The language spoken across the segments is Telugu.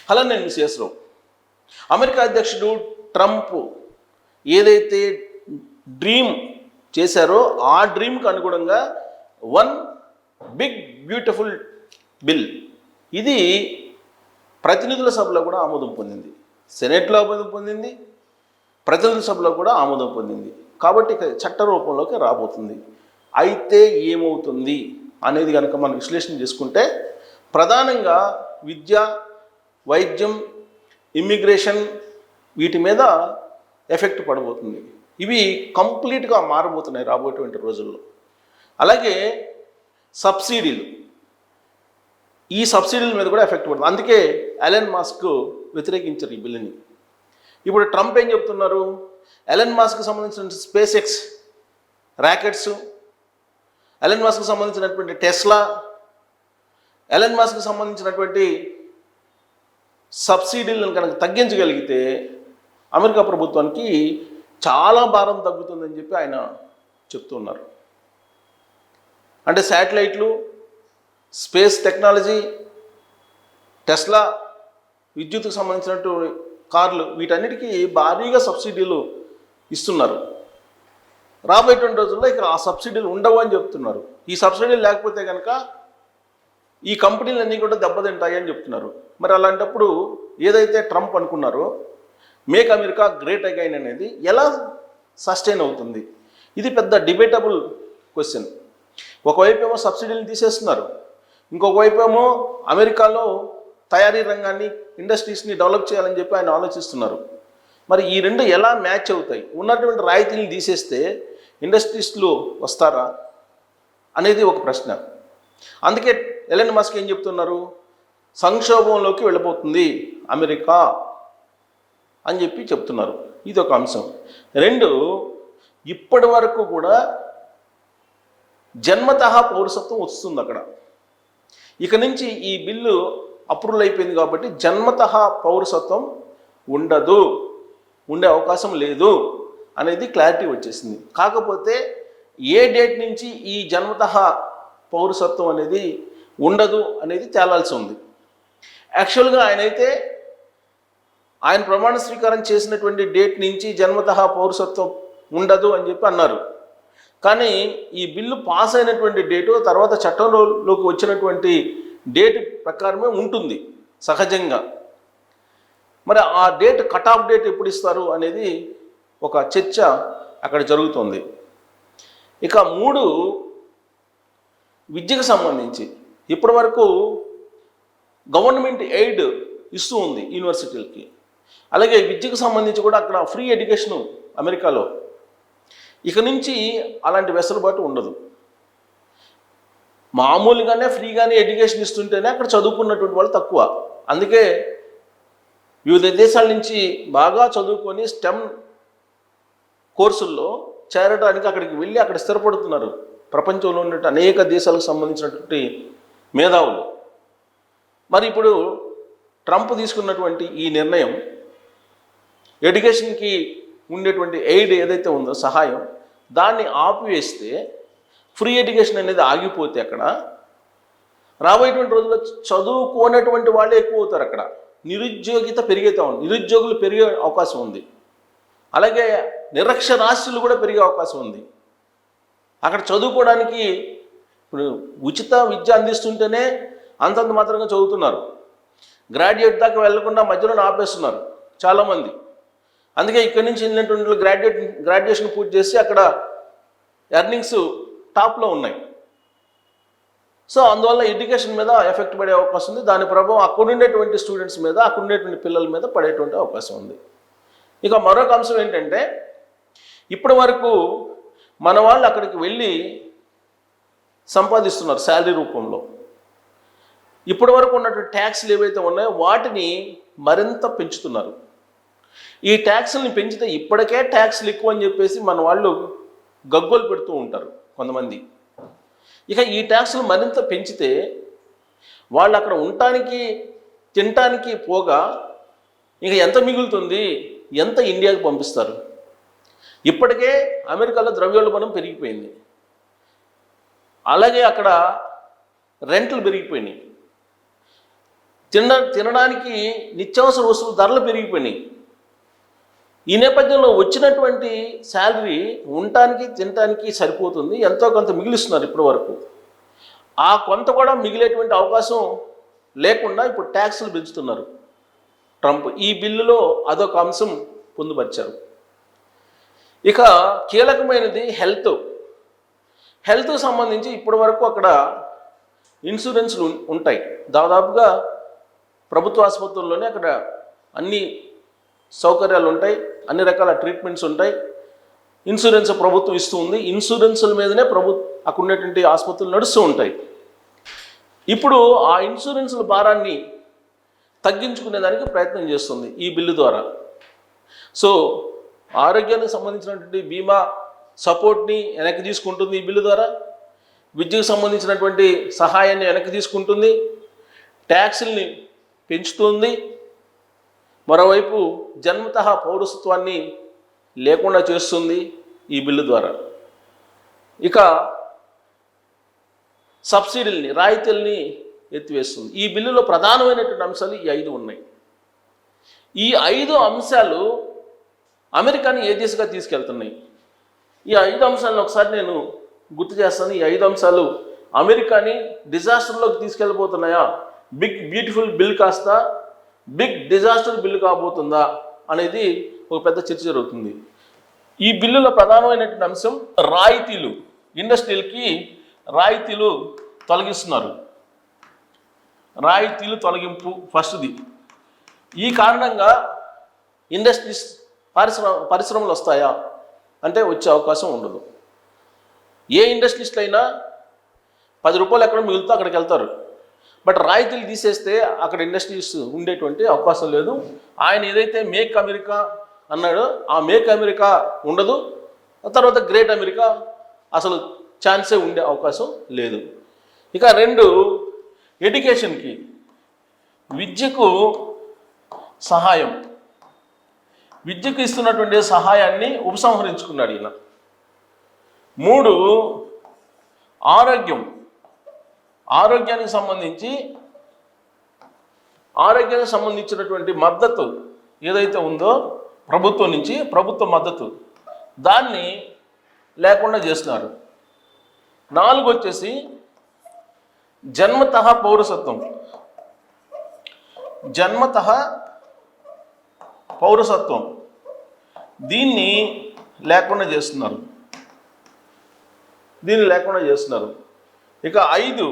అలా నేను మిస్ రావు. అమెరికా అధ్యక్షుడు ట్రంప్ ఏదైతే డ్రీమ్ చేశారో ఆ డ్రీమ్కి అనుగుణంగా వన్ బిగ్ బ్యూటిఫుల్ బిల్ ఇది ప్రతినిధుల సభలో కూడా ఆమోదం పొందింది, సెనేట్లో ఆమోదం పొందింది, ప్రతినిధుల సభలో కూడా ఆమోదం పొందింది. కాబట్టి చట్ట రూపంలోకి రాబోతుంది. అయితే ఏమవుతుంది అనేది కనుక మనం విశ్లేషణ చేసుకుంటే ప్రధానంగా విద్య, వైద్యం, ఇమ్మిగ్రేషన్ వీటి మీద ఎఫెక్ట్ పడబోతుంది. ఇవి కంప్లీట్గా మారబోతున్నాయి రాబోయేటువంటి రోజుల్లో. అలాగే సబ్సిడీలు, ఈ సబ్సిడీల మీద కూడా ఎఫెక్ట్ పడుతుంది. అందుకే ఎలన్ మస్క్ వ్యతిరేకించారు ఈ బిల్లుని. ఇప్పుడు ట్రంప్ ఏం చెప్తున్నారు, ఎలన్ మస్క్కి సంబంధించిన స్పేస్ ఎక్స్ ర్యాకెట్స్, ఎలన్ మస్క్కి సంబంధించినటువంటి టెస్లా, ఎలన్ మస్క్కి సంబంధించినటువంటి సబ్సిడీలను కనుక తగ్గించగలిగితే అమెరికా ప్రభుత్వానికి చాలా భారం తగ్గుతుందని చెప్పి ఆయన చెప్తున్నారు. అంటే శాటిలైట్లు, స్పేస్ టెక్నాలజీ, టెస్లా, విద్యుత్కు సంబంధించినటువంటి కార్లు వీటన్నిటికీ భారీగా సబ్సిడీలు ఇస్తున్నారు. రాబోయేటువంటి రోజుల్లో ఇక ఆ సబ్సిడీలు ఉండవు అని చెప్తున్నారు. ఈ సబ్సిడీలు లేకపోతే కనుక ఈ కంపెనీలన్నీ కూడా దెబ్బతింటాయి అని చెప్తున్నారు. మరి అలాంటప్పుడు ఏదైతే ట్రంప్ అనుకున్నారో మేక్ అమెరికా గ్రేట్ అగైన్ అనేది ఎలా సస్టైన్ అవుతుంది? ఇది పెద్ద డిబేటబుల్ క్వశ్చన్. ఒకవైపు ఏమో సబ్సిడీలు తీసేస్తున్నారు, ఇంకొక వైపు ఏమో అమెరికాలో తయారీ రంగాన్ని, ఇండస్ట్రీస్ని డెవలప్ చేయాలని చెప్పి ఆయన ఆలోచిస్తున్నారు. మరి ఈ రెండు ఎలా మ్యాచ్ అవుతాయి? ఉన్నటువంటి రాయితీలను తీసేస్తే ఇండస్ట్రీస్లు వస్తారా అనేది ఒక ప్రశ్న. అందుకే ఎలన్ మస్క్ ఏం చెప్తున్నారు, సంక్షోభంలోకి వెళ్ళిపోతుంది అమెరికా అని చెప్పి చెప్తున్నారు. ఇది ఒక అంశం. రెండు, ఇప్పటి వరకు కూడా జన్మతః పౌరసత్వం వస్తుంది అక్కడ. ఇక నుంచి ఈ బిల్లు అప్రూవల్ అయిపోయింది కాబట్టి జన్మతః పౌరసత్వం ఉండదు, ఉండే అవకాశం లేదు అనేది క్లారిటీ వచ్చేసింది. కాకపోతే ఏ డేట్ నుంచి ఈ జన్మతః పౌరసత్వం అనేది ఉండదు అనేది తేలాల్సి ఉంది. యాక్చువల్గా ఆయన ప్రమాణ స్వీకారం చేసినటువంటి డేట్ నుంచి జన్మతః పౌరసత్వం ఉండదు అని చెప్పి అన్నారు. కానీ ఈ బిల్లు పాస్ అయినటువంటి డేటు తర్వాత చట్టంలోకి వచ్చినటువంటి డేట్ ప్రకారమే ఉంటుంది సహజంగా. మరి ఆ డేట్ కట్ ఆఫ్ డేట్ ఎప్పుడు ఇస్తారు అనేది ఒక చర్చ అక్కడ జరుగుతుంది. ఇక మూడు, విద్యకు సంబంధించి ఇప్పటి వరకు గవర్నమెంట్ ఎయిడ్ ఇస్తూ ఉంది యూనివర్సిటీలకి. అలాగే విద్యకు సంబంధించి కూడా అక్కడ ఫ్రీ ఎడ్యుకేషను అమెరికాలో. ఇక నుంచి అలాంటి వెసులుబాటు ఉండదు. మామూలుగానే ఫ్రీగానే ఎడ్యుకేషన్ ఇస్తుంటేనే అక్కడ చదువుకున్నటువంటి వాళ్ళు తక్కువ. అందుకే వివిధ దేశాల నుంచి బాగా చదువుకొని స్టెమ్ కోర్సుల్లో చేరడానికి అక్కడికి వెళ్ళి అక్కడ స్థిరపడుతున్నారు ప్రపంచంలో ఉన్నటువంటి అనేక దేశాలకు సంబంధించినటువంటి మేధావులు. మరి ఇప్పుడు ట్రంప్ తీసుకున్నటువంటి ఈ నిర్ణయం ఎడ్యుకేషన్కి ఉండేటువంటి ఎయిడ్ ఏదైతే ఉందో సహాయం, దాన్ని ఆపివేస్తే, ఫ్రీ ఎడ్యుకేషన్ అనేది ఆగిపోతే అక్కడ రాబోయేటువంటి రోజుల్లో చదువుకోనటువంటి వాళ్ళే ఎక్కువ అవుతారు. అక్కడ నిరుద్యోగిత పెరిగేతా ఉంది, నిరుద్యోగులు పెరిగే అవకాశం ఉంది. అలాగే నిరక్షరాస్యులు కూడా పెరిగే అవకాశం ఉంది. అక్కడ చదువుకోవడానికి ఇప్పుడు ఉచిత విద్య అందిస్తుంటేనే అంతంత మాత్రంగా చదువుతున్నారు. గ్రాడ్యుయేట్ దాకా వెళ్లకుండా మధ్యలో ఆపేస్తున్నారు చాలామంది. అందుకే ఇక్కడి నుంచి వెళ్ళినటువంటి గ్రాడ్యుయేషన్ పూర్తి చేసి అక్కడ ఎర్నింగ్స్ టాప్లో ఉన్నాయి. సో అందువల్ల ఎడ్యుకేషన్ మీద ఎఫెక్ట్ పడే అవకాశం ఉంది. దాని ప్రభావం అక్కడ ఉండేటువంటి స్టూడెంట్స్ మీద, అక్కడ ఉండేటువంటి పిల్లల మీద పడేటువంటి అవకాశం ఉంది. ఇక మరొక అంశం ఏంటంటే, ఇప్పటి వరకు మన వాళ్ళు అక్కడికి వెళ్ళి సంపాదిస్తున్నారు శాలరీ రూపంలో. ఇప్పటి వరకు ఉన్నటువంటి ట్యాక్స్లు ఏవైతే ఉన్నాయో వాటిని మరింత పెంచుతున్నారు. ఈ ట్యాక్స్ని పెంచితే ఇప్పటికే ట్యాక్స్లు ఎక్కువ అని చెప్పేసి మన వాళ్ళు గగ్గోలు పెడుతూ ఉంటారు కొంతమంది. ఇక ఈ ట్యాక్స్లు మరింత పెంచితే వాళ్ళు అక్కడ ఉండటానికి, తినటానికి పోగా ఇక ఎంత మిగులుతుంది, ఎంత ఇండియాకి పంపిస్తారు? ఇప్పటికే అమెరికాలో ద్రవ్యోల్బణం పెరిగిపోయింది. అలాగే అక్కడ రెంట్లు పెరిగిపోయినాయి. తినడానికి నిత్యావసర వస్తువుల ధరలు పెరిగిపోయినాయి. ఈ నేపథ్యంలో వచ్చినటువంటి శాలరీ ఉండటానికి తినడానికి సరిపోతుంది, ఎంతో కొంత మిగిలిస్తున్నారు ఇప్పటి వరకు. ఆ కొంత కూడా మిగిలేటువంటి అవకాశం లేకుండా ఇప్పుడు ట్యాక్సులు పెంచుతున్నారు ట్రంప్. ఈ బిల్లులో అదొక అంశం పొందుపరిచారు. ఇక కీలకమైనది హెల్త్కి సంబంధించి ఇప్పటి వరకు అక్కడ ఇన్సూరెన్స్లు ఉంటాయి. దాదాపుగా ప్రభుత్వ ఆసుపత్రుల్లోనే అక్కడ అన్ని సౌకర్యాలు ఉంటాయి, అన్ని రకాల ట్రీట్మెంట్స్ ఉంటాయి. ఇన్సూరెన్స్ ప్రభుత్వం ఇస్తూ ఉంది. ఇన్సూరెన్స్ల మీదనే అక్కడ ఉన్నటువంటి ఆసుపత్రులు నడుస్తూ ఉంటాయి. ఇప్పుడు ఆ ఇన్సూరెన్స్ల భారాన్ని తగ్గించుకునేదానికి ప్రయత్నం చేస్తుంది ఈ బిల్లు ద్వారా. సో ఆరోగ్యానికి సంబంధించినటువంటి బీమా సపోర్ట్ని వెనక్కి తీసుకుంటుంది ఈ బిల్లు ద్వారా. విద్యకు సంబంధించినటువంటి సహాయాన్ని వెనక్కి తీసుకుంటుంది, ట్యాక్సుల్ని పెంచుతుంది. మరోవైపు జన్మతః పౌరసత్వాన్ని లేకుండా చేస్తుంది ఈ బిల్లు ద్వారా. ఇక సబ్సిడీల్ని, రాయితీల్ని ఎత్తివేస్తుంది. ఈ బిల్లులో ప్రధానమైనటువంటి అంశాలు ఈ 5 ఉన్నాయి. ఈ 5 అంశాలు అమెరికాని ఏ దిశగా తీసుకెళ్తున్నాయి? ఈ 5 అంశాలను ఒకసారి నేను గుర్తు చేస్తాను. ఈ 5 అంశాలు అమెరికాని డిజాస్టర్లోకి తీసుకెళ్ళిపోతున్నాయా, బిగ్ బ్యూటిఫుల్ బిల్ కాస్త బిగ్ డిజాస్టర్ బిల్లు కాబోతుందా అనేది ఒక పెద్ద చర్చ జరుగుతుంది. ఈ బిల్లులో ప్రధానమైనటువంటి అంశం రాయితీలు. ఇండస్ట్రీలకి రాయితీలు తొలగిస్తున్నారు. రాయితీలు తొలగింపు ఫస్ట్ది. ఈ కారణంగా ఇండస్ట్రీస్ పరిశ్రమలు వస్తాయా అంటే వచ్చే అవకాశం ఉండదు. ఏ ఇండస్ట్రీస్లో అయినా 10 రూపాయలు ఎక్కడ మిగులుతో అక్కడికి వెళ్తారు. బట్ రాయితీలు తీసేస్తే అక్కడ ఇండస్ట్రీస్ ఉండేటువంటి అవకాశం లేదు. ఆయన ఏదైతే మేక్ అమెరికా అన్నాడో ఆ మేక్ అమెరికా ఉండదు. తర్వాత గ్రేట్ అమెరికా అసలు ఛాన్సే ఉండే అవకాశం లేదు. ఇక 2, ఎడ్యుకేషన్కి, విద్యకు సహాయం. విద్యకు ఇస్తున్నటువంటి సహాయాన్ని ఉపసంహరించుకున్నాడు ఈయన. 3, ఆరోగ్యానికి సంబంధించినటువంటి మద్దతు ఏదైతే ఉందో ప్రభుత్వం నుంచి, ప్రభుత్వ మద్దతు దాన్ని లేకుండా చేస్తున్నారు. 4 వచ్చేసి జన్మతః పౌరసత్వం దీన్ని లేకుండా చేస్తున్నారు. ఇక 5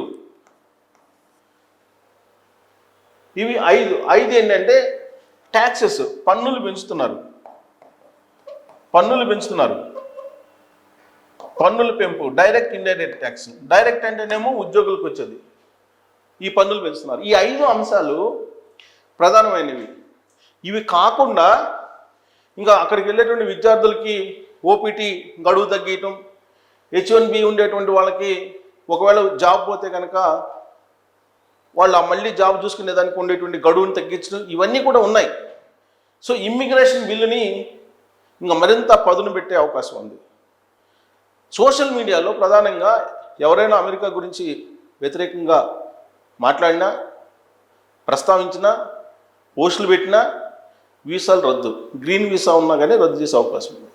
ఇవి 5 ఏంటంటే ట్యాక్సెస్, పన్నులు పెంచుతున్నారు. పన్నుల పెంపు, డైరెక్ట్ ఇండైరెక్ట్ ట్యాక్స్. డైరెక్ట్ అంటేనేమో ఉద్యోగులకు వచ్చేది, ఈ పన్నులు పెంచుతున్నారు. ఈ 5 అంశాలు ప్రధానమైనవి. ఇవి కాకుండా ఇంకా అక్కడికి వెళ్ళేటువంటి విద్యార్థులకి ఓపీటీ గడువు తగ్గించడం, H1B ఉండేటువంటి వాళ్ళకి ఒకవేళ జాబ్ పోతే కనుక వాళ్ళు మళ్ళీ జాబ్ చూసుకునే దానికి ఉండేటువంటి గడువుని తగ్గించడం, ఇవన్నీ కూడా ఉన్నాయి. సో ఇమ్మిగ్రేషన్ బిల్లుని ఇంకా మరింత పదును పెట్టే అవకాశం ఉంది. సోషల్ మీడియాలో ప్రధానంగా ఎవరైనా అమెరికా గురించి వ్యతిరేకంగా మాట్లాడినా, ప్రస్తావించినా, పోస్టులు పెట్టినా వీసాలు రద్దు, గ్రీన్ వీసా ఉన్నా కానీ రద్దు చేసే అవకాశం ఉంది.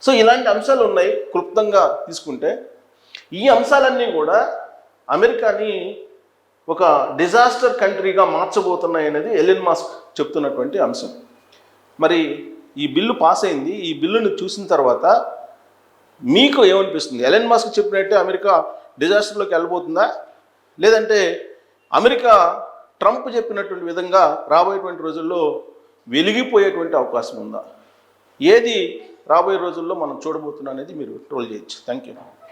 సో ఇలాంటి అంశాలు ఉన్నాయి. క్లుప్తంగా తీసుకుంటే ఈ అంశాలన్నీ కూడా అమెరికాని ఒక డిజాస్టర్ కంట్రీగా మార్చబోతున్నాయి అనేది ఎలన్ మస్క్ చెప్తున్నటువంటి అంశం. మరి ఈ బిల్లు పాస్ అయింది. ఈ బిల్లుని చూసిన తర్వాత మీకు ఏమనిపిస్తుంది? ఎలన్ మస్క్ చెప్పినట్టే అమెరికా డిజాస్టర్లోకి వెళ్ళబోతుందా, లేదంటే అమెరికా ట్రంప్ చెప్పినటువంటి విధంగా రాబోయేటువంటి రోజుల్లో వెలిగిపోయేటువంటి అవకాశం ఉందా? ఏది రాబోయే రోజుల్లో మనం చూడబోతున్నాం అనేది మీరు ట్రోల్ చేయొచ్చు. Thank you.